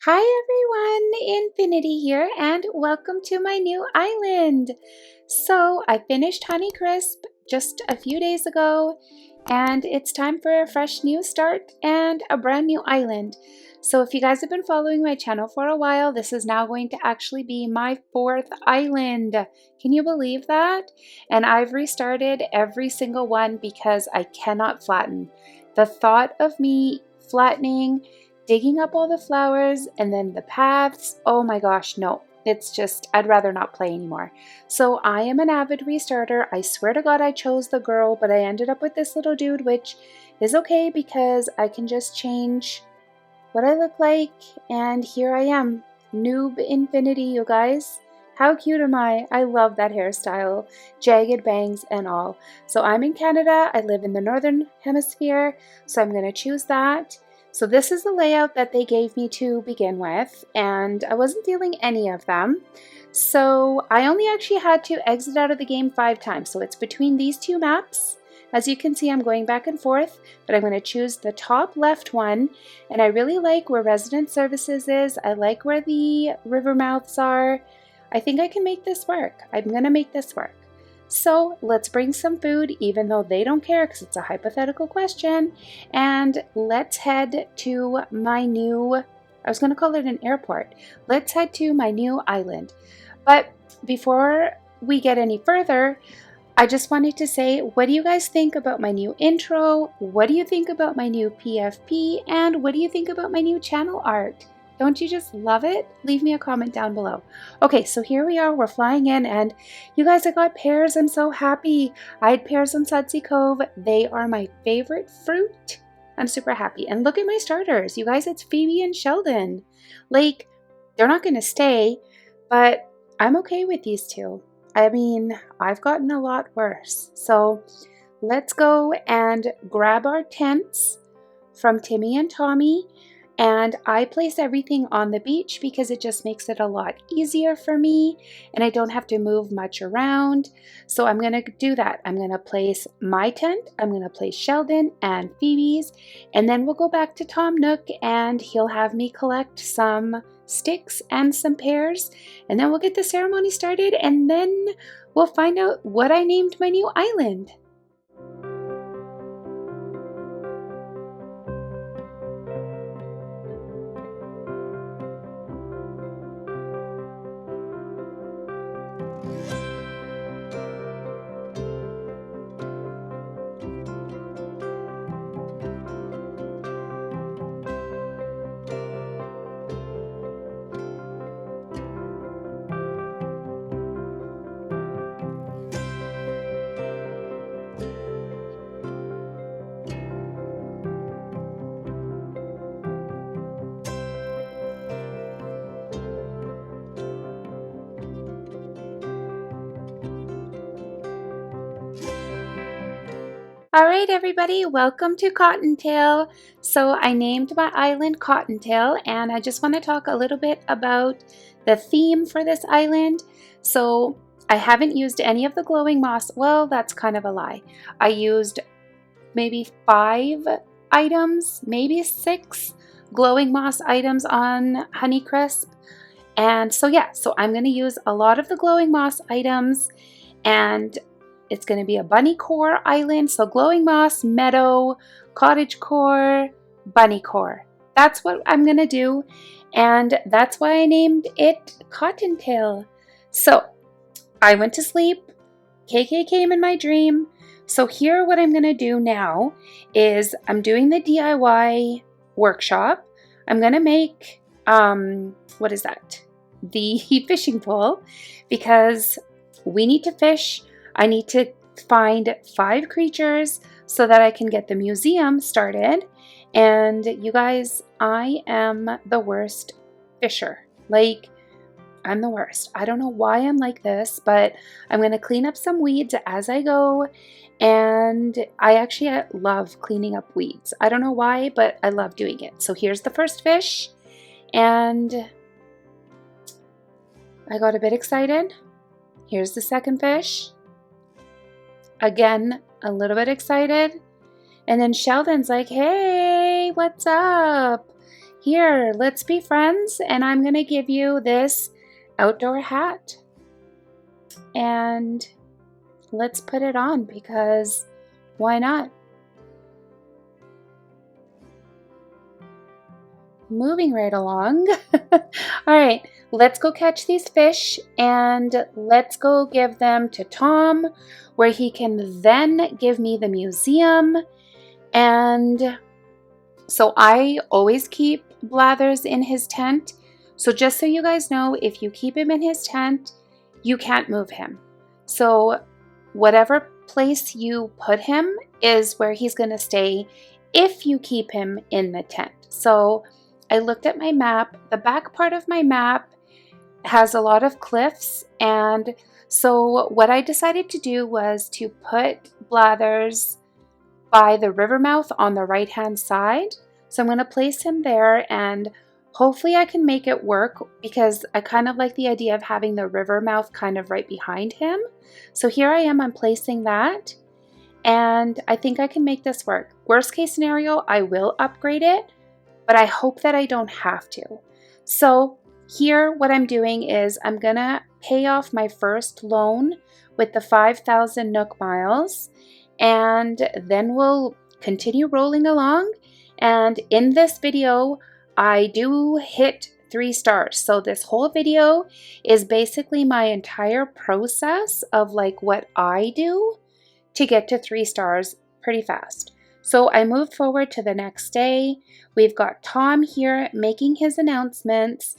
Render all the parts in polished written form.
Hi everyone, Infinity here and welcome to my new island. So I finished HoneyCrisp just a few days ago and it's time for a fresh new start and a brand new island. So if you guys have been following my channel for a while, this is now going to actually be my 4th island. Can you believe that? And I've restarted every single one because I cannot flatten. The thought of me flattening, digging up all the flowers and then the paths, oh my gosh, no. It's just, I'd rather not play anymore. So I am an avid restarter. I swear to God I chose the girl, but I ended up with this little dude, which is okay because I can just change what I look like. And here I am, Noob Infinity, you guys. How cute am I? I love that hairstyle, jagged bangs and all. So I'm in Canada. I live in the Northern Hemisphere, so I'm going to choose that. So this is the layout that they gave me to begin with, and I wasn't feeling any of them. So I only actually had to exit out of the game 5 times. So it's between these 2 maps. As you can see, I'm going back and forth, but I'm going to choose the top left one. And I really like where Resident Services is. I like where the river mouths are. I think I can make this work. I'm going to make this work. So let's bring some food, even though they don't care because it's a hypothetical question. And let's head to my new, I was going to call it an airport. Let's head to my new island. But before we get any further, I just wanted to say, what do you guys think about my new intro? What do you think about my new PFP? And what do you think about my new channel art? Don't you just love it? Leave me a comment down below. Okay, so here we are. We're flying in, and you guys, I got pears. I'm so happy. I had pears on Sudsy Cove. They are my favorite fruit. I'm super happy. And look at my starters. You guys, it's Phoebe and Sheldon. Like, they're not going to stay, but I'm okay with these 2. I mean, I've gotten a lot worse. So let's go and grab our tents from Timmy and Tommy. And I place everything on the beach because it just makes it a lot easier for me and I don't have to move much around. So I'm going to do that. I'm going to place my tent, I'm going to place Sheldon and Phoebe's, and then we'll go back to Tom Nook and he'll have me collect some sticks and some pears, and then we'll get the ceremony started and then we'll find out what I named my new island. Alright everybody, welcome to CottonTail. So I named my island CottonTail and I just want to talk a little bit about the theme for this island. So I haven't used any of the glowing moss. Well, that's kind of a lie. I used maybe 5 items, maybe 6 glowing moss items on HoneyCrisp. And so yeah, so I'm going to use a lot of the glowing moss items, and it's going to be a bunny core island. So glowing moss, meadow, cottage core, bunny core. That's what I'm going to do. And that's why I named it CottonTail. So I went to sleep. KK came in my dream. So here what I'm going to do now is I'm doing the DIY workshop. I'm going to make, what is that? The fishing pole, because we need to fish. I need to find 5 creatures so that I can get the museum started. And you guys, I am the worst fisher. Like, I'm the worst. I don't know why I'm like this, but I'm going to clean up some weeds as I go. And I actually love cleaning up weeds. I don't know why, but I love doing it. So here's the first fish. And I got a bit excited. Here's the second fish. Again, a little bit excited. And then Sheldon's like, hey, what's up? Here, let's be friends, and I'm gonna give you this outdoor hat. And let's put it on because why not? Moving right along. All right, let's go catch these fish and let's go give them to Tom, where he can then give me the museum. And so I always keep Blathers in his tent. So just so you guys know, if you keep him in his tent, you can't move him. So whatever place you put him is where he's going to stay if you keep him in the tent. So I looked at my map. The back part of my map has a lot of cliffs, and so what I decided to do was to put Blathers by the river mouth on the right hand side. So I'm going to place him there, and hopefully I can make it work because I kind of like the idea of having the river mouth kind of right behind him. So here I am, I'm placing that, and I think I can make this work. Worst case scenario, I will upgrade it, but I hope that I don't have to. So here what I'm doing is I'm gonna pay off my first loan with the 5,000 Nook miles, and then we'll continue rolling along. And in this video, I do hit 3 stars. So this whole video is basically my entire process of like what I do to get to 3 stars pretty fast. So I moved forward to the next day. We've got Tom here making his announcements,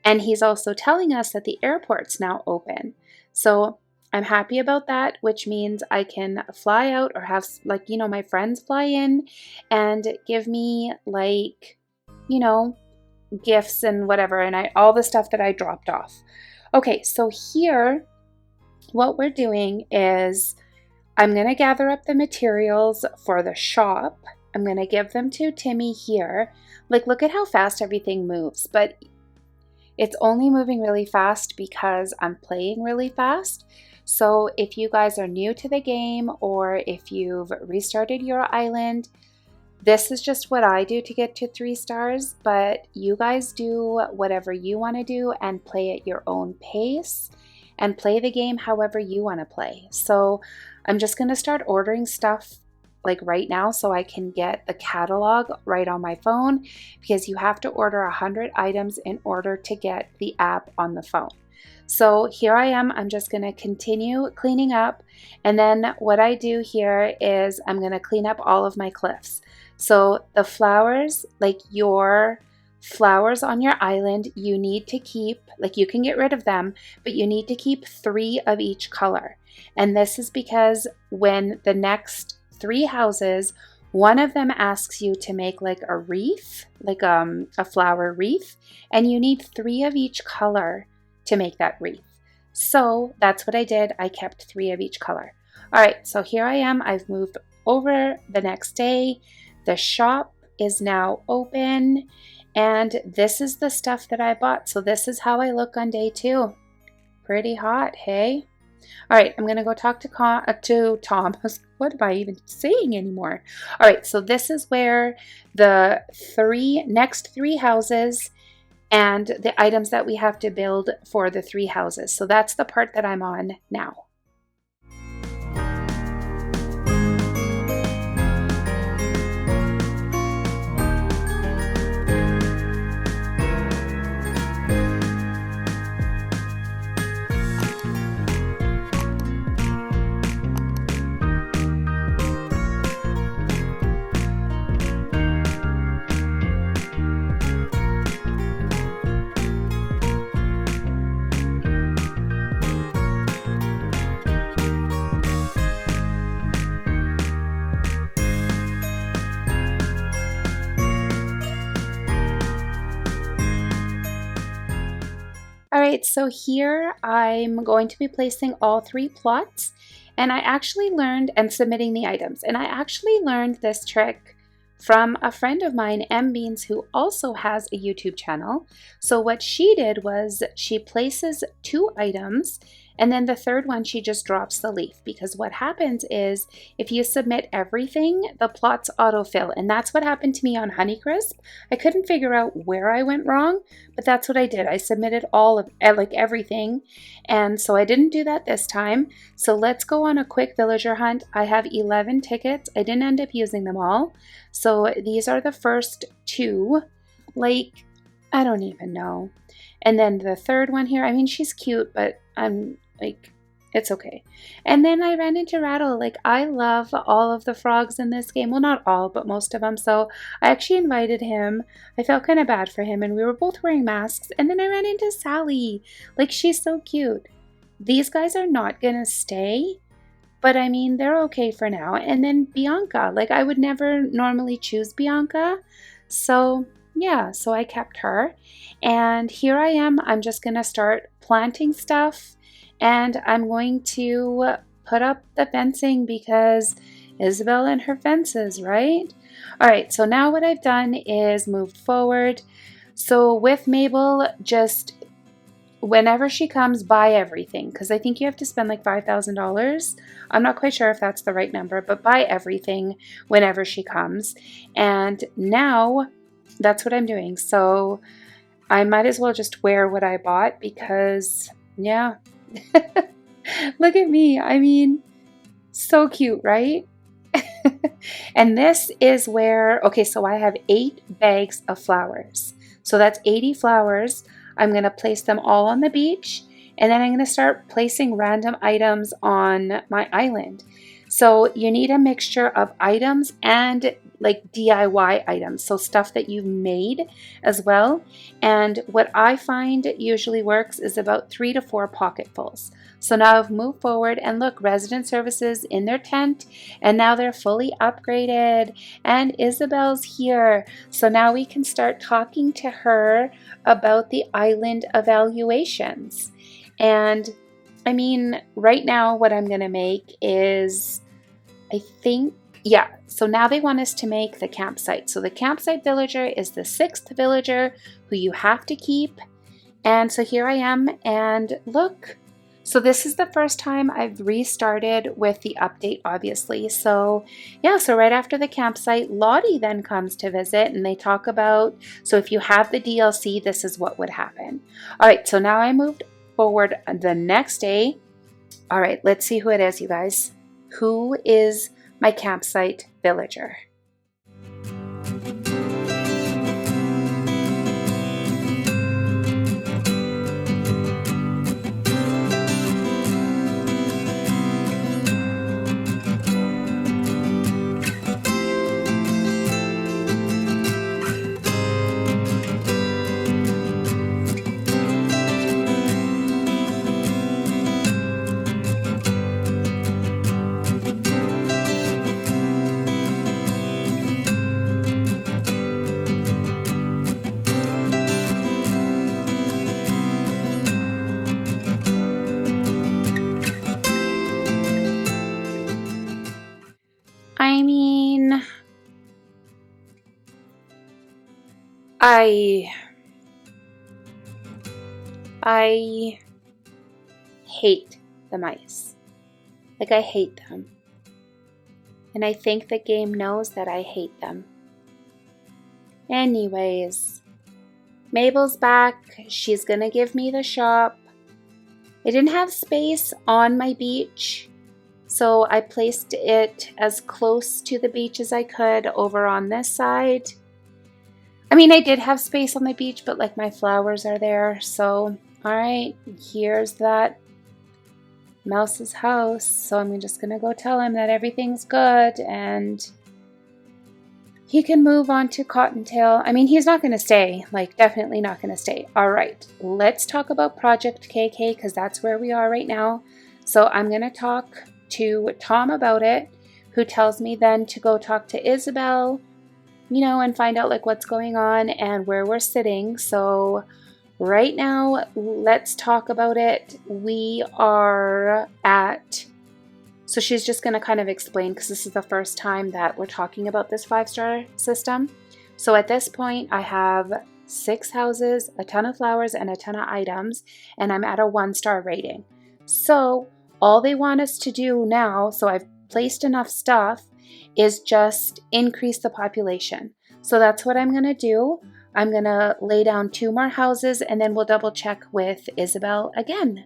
and he's also telling us that the airport's now open. So I'm happy about that, which means I can fly out or have, like, you know, my friends fly in and give me, like, you know, gifts and whatever, and all the stuff that I dropped off. Okay, so here what we're doing is I'm going to gather up the materials for the shop. I'm going to give them to Timmy here. Like, look at how fast everything moves, but it's only moving really fast because I'm playing really fast. So if you guys are new to the game or if you've restarted your island, this is just what I do to get to 3 stars, but you guys do whatever you want to do and play at your own pace and play the game however you want to play. So I'm just going to start ordering stuff like right now so I can get the catalog right on my phone, because you have to order 100 items in order to get the app on the phone. So here I am, I'm just going to continue cleaning up, and then what I do here is I'm going to clean up all of my cliffs. So the flowers, like your flowers on your island, you need to keep, like, you can get rid of them, but you need to keep 3 of each color. And this is because when the next 3 houses, one of them asks you to make like a wreath, like a flower wreath, and you need 3 of each color to make that wreath. So that's what I did. I kept 3 of each color. All right, so here I am. I've moved over the next day. The shop is now open, and this is the stuff that I bought. So this is how I look on day 2. Pretty hot, hey? All right, I'm going to go talk to Tom. What am I even saying anymore? All right, so this is where the next 3 houses and the items that we have to build for the 3 houses. So that's the part that I'm on now. Alright, so here I'm going to be placing all 3 plots, and I actually learned, and submitting the items, and I actually learned this trick from a friend of mine, M Beans, who also has a YouTube channel. So what she did was she places 2 items, And then the third one, she just drops the leaf, because what happens is if you submit everything, the plots autofill. And that's what happened to me on HoneyCrisp. I couldn't figure out where I went wrong, but that's what I did. I submitted all of like everything. And so I didn't do that this time. So let's go on a quick villager hunt. I have 11 tickets. I didn't end up using them all. So these are the first two. Like, I don't even know. And then the third one here, I mean, she's cute, but I'm like, it's okay. And then I ran into Rattle. Like, I love all of the frogs in this game. Well, not all, but most of them. So I actually invited him. I felt kind of bad for him, and we were both wearing masks. And then I ran into Sally. Like, she's so cute. These guys are not going to stay, but I mean, they're okay for now. And then Bianca. Like, I would never normally choose Bianca. So yeah, so I kept her. And here I am. I'm just going to start planting stuff. And I'm going to put up the fencing because Isabel and her fences, right? All right, so now what I've done is moved forward. So with Mabel, just whenever she comes, buy everything, because I think you have to spend like $5,000. I'm not quite sure if that's the right number, but buy everything whenever she comes. And now that's what I'm doing. So I might as well just wear what I bought because, yeah. Look at me. I mean, so cute, right? And this is where, okay, so I have 8 bags of flowers. So that's 80 flowers. I'm going to place them all on the beach, and then I'm going to start placing random items on my island. So you need a mixture of items and like DIY items, so stuff that you've made as well. And what I find usually works is about 3 to 4 pocketfuls. So now I've moved forward, and look, resident services in their tent, and now they're fully upgraded, and Isabel's here. So now we can start talking to her about the island evaluations. And I mean, right now what I'm gonna make is, I think, yeah, so now they want us to make the campsite. So the campsite villager is the 6th villager who you have to keep. And so here I am, and look, so this is the first time I've restarted with the update, obviously. So yeah, so right after the campsite, Lottie then comes to visit, and they talk about, so if you have the DLC, this is what would happen. All right, so now I moved forward the next day. All right, let's see who it is, you guys. Who is my campsite villager? I mean, I hate the mice. Like, I hate them. And I think the game knows that I hate them. Anyways, Mabel's back. She's gonna give me the shop. I didn't have space on my beach, so I placed it as close to the beach as I could over on this side. I mean, I did have space on the beach, but like my flowers are there. So, all right, here's that mouse's house. So I'm just gonna go tell him that everything's good and he can move on to CottonTail. I mean, he's not gonna stay, like definitely not gonna stay. All right, let's talk about Project KK because that's where we are right now. So I'm gonna talk to Tom about it, who tells me then to go talk to Isabel, you know, and find out like what's going on and where we're sitting. So right now, let's talk about it. We are at, so she's just going to kind of explain because this is the first time that we're talking about this 5-star system. So at this point, I have 6 houses, a ton of flowers, and a ton of items, and I'm at a 1-star rating. So all they want us to do now, so I've placed enough stuff, is just increase the population. So that's what I'm going to do. I'm going to lay down 2 more houses and then we'll double check with Isabel again.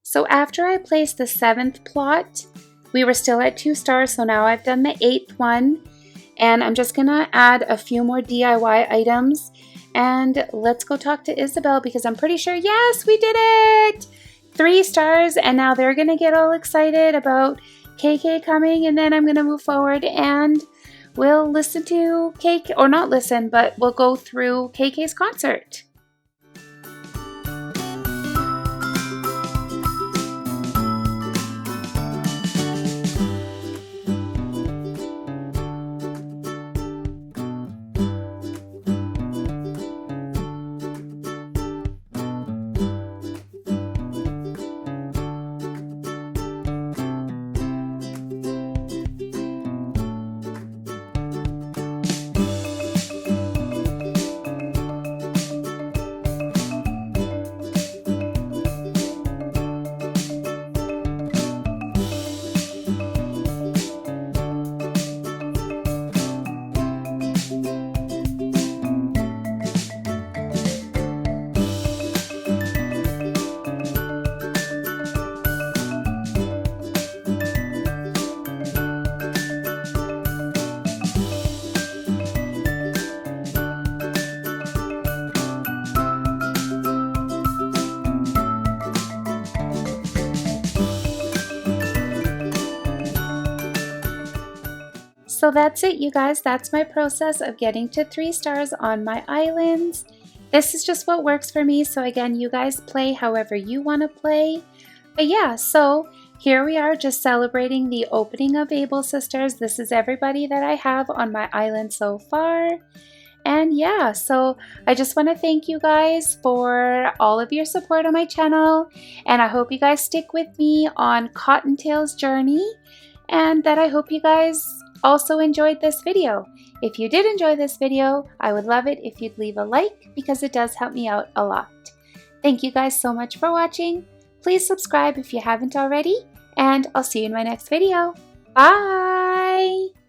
So after I placed the 7th plot, we were still at 2 stars, so now I've done the 8th one, and I'm just gonna add a few more DIY items, and let's go talk to Isabel because I'm pretty sure, yes, we did it! 3 stars, and now they're gonna get all excited about KK coming, and then I'm gonna move forward and we'll listen to KK, or not listen, but we'll go through KK's concert. So that's it, you guys. That's my process of getting to 3 stars on my islands. This is just what works for me. So again, you guys play however you want to play. But yeah, so here we are just celebrating the opening of Able Sisters. This is everybody that I have on my island so far. And yeah, so I just want to thank you guys for all of your support on my channel. And I hope you guys stick with me on CottonTail's journey. And that I hope you guys also enjoyed this video. If you did enjoy this video, I would love it if you'd leave a like because it does help me out a lot. Thank you guys so much for watching. Please subscribe if you haven't already, and I'll see you in my next video. Bye!